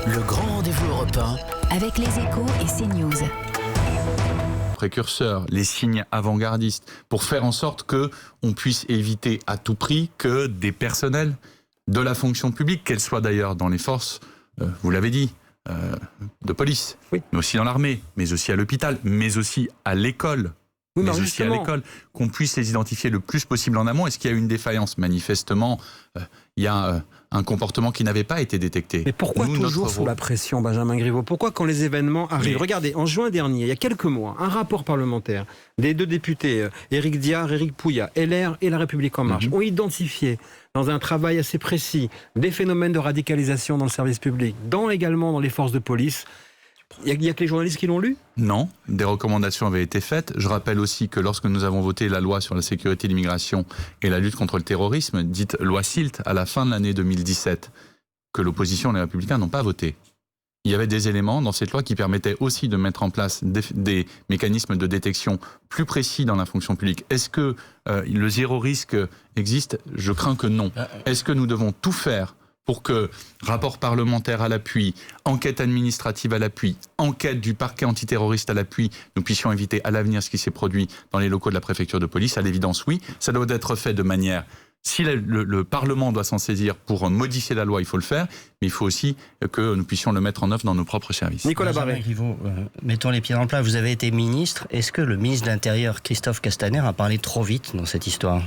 Le grand rendez-vous européen avec les Échos et CNews. Précurseurs, les signes avant-gardistes, pour faire en sorte que on puisse éviter à tout prix que des personnels de la fonction publique, qu'elles soient d'ailleurs dans les forces, vous l'avez dit, de police, oui, mais aussi dans l'armée, mais aussi à l'hôpital, mais aussi à l'école. Oui, mais aussi à l'école, qu'on puisse les identifier le plus possible en amont. Est-ce qu'il y a eu une défaillance? Manifestement, il y a un comportement qui n'avait pas été détecté. Mais pourquoi toujours sous la pression, Benjamin Griveaux? Pourquoi quand les événements arrivent? Regardez, en juin dernier, il y a quelques mois, un rapport parlementaire des deux députés, Éric Diard, Éric Pouillat, LR et La République En Marche, ont identifié dans un travail assez précis des phénomènes de radicalisation dans le service public, également dans les forces de police. Il y a que les journalistes qui l'ont lu? Non, des recommandations avaient été faites. Je rappelle aussi que lorsque nous avons voté la loi sur la sécurité, l'immigration et la lutte contre le terrorisme, dite loi SILT, à la fin de l'année 2017, que l'opposition et les Républicains n'ont pas voté. Il y avait des éléments dans cette loi qui permettaient aussi de mettre en place des mécanismes de détection plus précis dans la fonction publique. Est-ce que le zéro risque existe? Je crains que non. Est-ce que nous devons tout faire pour que rapport parlementaire à l'appui, enquête administrative à l'appui, enquête du parquet antiterroriste à l'appui, nous puissions éviter à l'avenir ce qui s'est produit dans les locaux de la préfecture de police? À l'évidence, oui. Ça doit être fait de manière... Si le Parlement doit s'en saisir pour modifier la loi, il faut le faire, mais il faut aussi que nous puissions le mettre en œuvre dans nos propres services. Nicolas Barré. Mettons les pieds dans le plat. Vous avez été ministre. Est-ce que le ministre de l'Intérieur, Christophe Castaner, a parlé trop vite dans cette histoire?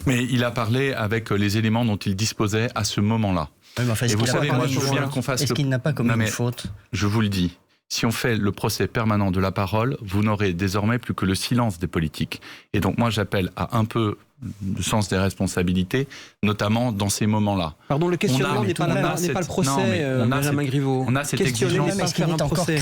Mais il a parlé avec les éléments dont il disposait à ce moment-là. Oui, mais enfin, et vous savez, moi, je veux bien qu'on fasse... Est-ce qu'il n'a pas commis une faute? Je vous le dis. Si on fait le procès permanent de la parole, vous n'aurez désormais plus que le silence des politiques. Et donc moi j'appelle à un peu de sens des responsabilités, notamment dans ces moments-là. Pardon, le questionnement n'est pas le procès, Benjamin Griveaux. On a cette exigence,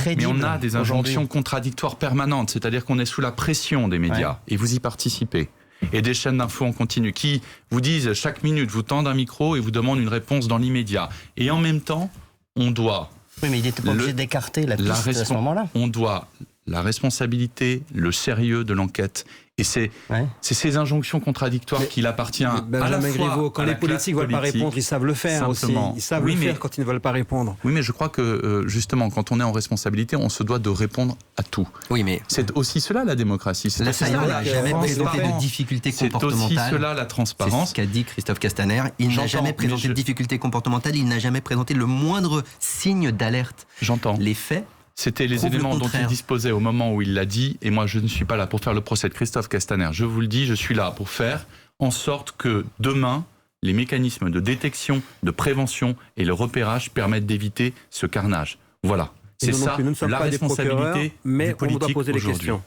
mais on a des injonctions contradictoires permanentes, c'est-à-dire qu'on est sous la pression des médias, et vous y participez. Et des chaînes d'infos en continu qui vous disent chaque minute, vous tendent un micro et vous demandent une réponse dans l'immédiat. Et en même temps, on doit... Oui, mais il n'était pas obligé d'écarter la piste à ce moment-là. On doit la responsabilité, le sérieux de l'enquête. Et c'est ces injonctions contradictoires qu'il appartient à la fois Griveaux, quand les politiques ne veulent pas répondre, ils savent le faire aussi. Ils savent le faire quand ils ne veulent pas répondre. Oui, mais je crois que justement, quand on est en responsabilité, on se doit de répondre à tout. Oui, mais c'est aussi cela la démocratie. C'est aussi cela n'a jamais présenté de difficultés comportementales. C'est aussi cela la transparence. C'est ce qu'a dit Christophe Castaner. Il n'a jamais présenté de difficultés comportementales. Il n'a jamais présenté le moindre signe d'alerte. J'entends. Les faits. C'était les éléments dont il disposait au moment où il l'a dit, et moi je ne suis pas là pour faire le procès de Christophe Castaner. Je vous le dis, je suis là pour faire en sorte que demain, les mécanismes de détection, de prévention et le repérage permettent d'éviter ce carnage. Voilà, c'est ça la responsabilité du politique doit poser les questions.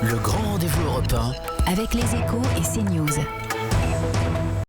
Le grand rendez-vous européen avec les Échos et CNews.